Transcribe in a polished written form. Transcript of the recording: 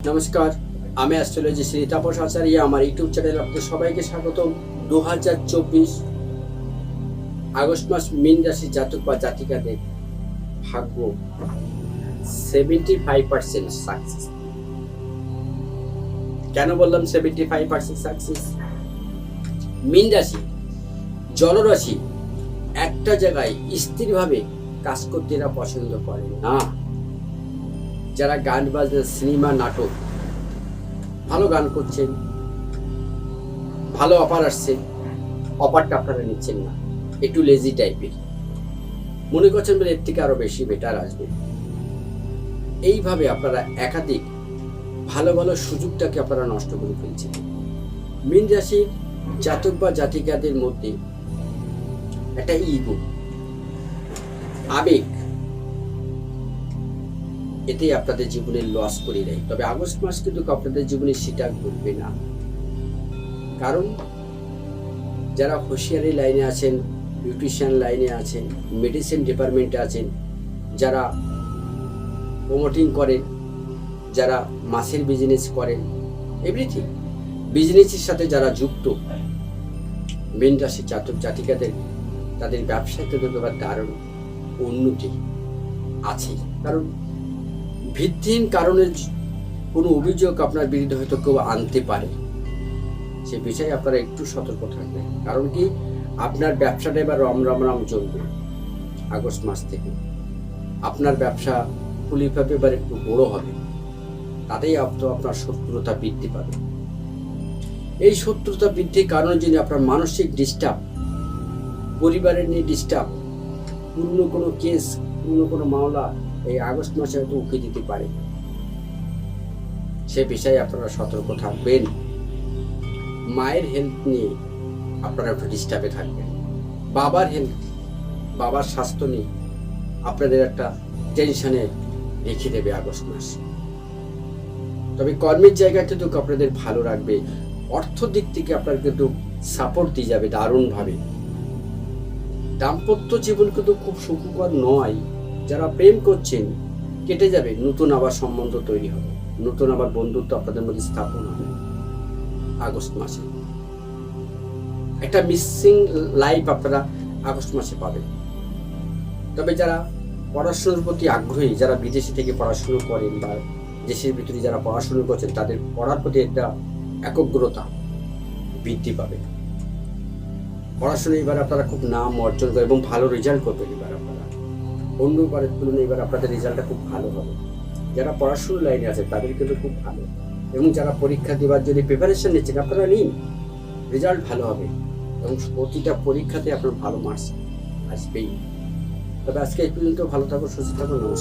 নমস্কার, আমি অ্যাস্ট্রোলজিস্ট ঋতাপস আচার্য। আমার ইউটিউব চ্যানেলে আপনাদের সবাইকে স্বাগতম। 2024 আগস্ট মাস মীন রাশির জাতক বা জাতিকাদের ভাগ্য 75% সাকসেস। কেন বললাম 75% সাকসেস? মীন রাশি জলরাশি একটা জায়গায় স্থিরভাবে কাজ করতে এরা পছন্দ করে না। যারা গান বাজনা, সিনেমা, নাটক, ভালো গান করছেন, ভালো অফার আসছে, অফারটা আপনারা নিচ্ছেন না, একটু লেজি টাইপের মনে করছেন বলে এর থেকে আরো বেশি বেটার আসবে। এইভাবে আপনারা একাধিক ভালো ভালো সুযোগটাকে আপনারা নষ্ট করে ফেলছেন। মীন রাশির জাতক বা জাতিকাদের মধ্যে একটা ইগো, আবেগ, এটাই আপনাদের জীবনে লস করে দেয়। তবে আগস্ট মাস কিন্তু আপনাদের জীবনে সেটা ঘটবে না। কারণ যারা হুঁশিয়ারি লাইনে আছেন, বিউটিশিয়ান লাইনে আছেন, মেডিসিন ডিপার্টমেন্টে আছেন, যারা প্রমোটিং করেন, যারা মাছের বিজনেস করেন, এভরিথিং বিজনেসের সাথে যারা যুক্ত, মীন রাশির জাতক জাতিকাদের তাদের ব্যবসাতে তো দারুণ উন্নতি আছে। কারণ ভিত্তিহীন কারণের কোনো অভিযোগ আপনার বিরুদ্ধে হয়তো কেউ আনতে পারে, সে বিষয়ে আপনারা একটু সতর্ক থাকবেন। কারণ কি, আপনার ব্যবসাটা এবার রাম চলবে। আগস্ট মাস থেকে আপনার ব্যবসা ফুলিভাবে এবার একটু বড় হবে, তাতেই আপনার শত্রুতা বৃদ্ধি পাবে। এই শত্রুতা বৃদ্ধির কারণে যদি আপনার মানসিক ডিস্টার্ব, পরিবারের নিয়ে ডিস্টার্ব, পূর্ণ কোনো কেস, পূর্ণ কোনো মামলা এই আগস্ট মাসে হয়তো উঠে দিতে পারে, সে বিষয়ে আপনারা সতর্ক থাকবেন। মায়ের হেলথ নিয়ে আপনারা একটু ডিস্টার্বে থাকবেন। বাবার হেলথ, বাবার স্বাস্থ্য নিয়ে আপনাদের একটা টেনশনে রেখে দেবে আগস্ট মাস। তবে কর্মের জায়গা কিন্তু আপনাদের ভালো রাখবে। অর্থ দিক থেকে আপনার কিন্তু সাপোর্ট দিয়ে যাবে দারুণভাবে। দাম্পত্য জীবন কিন্তু খুব সুখকর নয়। যারা প্রেম করছেন কেটে যাবে, নতুন আবার সম্বন্ধ তৈরি হবে, নতুন আবার বন্ধুত্ব আপনাদের মধ্যে স্থাপন হবে। আগস্ট মাসে একটা মিসিং লাইফ আপনারা আগস্ট মাসে পাবেন। তবে যারা পড়াশোনার প্রতি আগ্রহী, যারা বিদেশে থেকে পড়াশুনো করেন বা দেশের ভিতরে যারা পড়াশুনো করছেন, তাদের পড়ার প্রতি একটা একাগ্রতা বৃদ্ধি পাবে। পড়াশোনা এবার আপনারা খুব নাম অর্জন করে এবং ভালো রেজাল্ট করবেন। এবার আপনারা অন্যবারের তুলনায় এবার আপনাদের রেজাল্টটা খুব ভালো হবে। যারা পড়াশোনার লাইনে আছে তাদের কিন্তু খুব ভালো, এবং যারা পরীক্ষা দেওয়ার জন্য প্রিপারেশন নিচ্ছেন আপনারা নিন, রেজাল্ট ভালো হবে এবং প্রতিটা পরীক্ষাতে আপনার ভালো মার্কস আসবেই। তবে আজকে এই পর্যন্ত, ভালো থাকুন, সুস্থ থাকুন।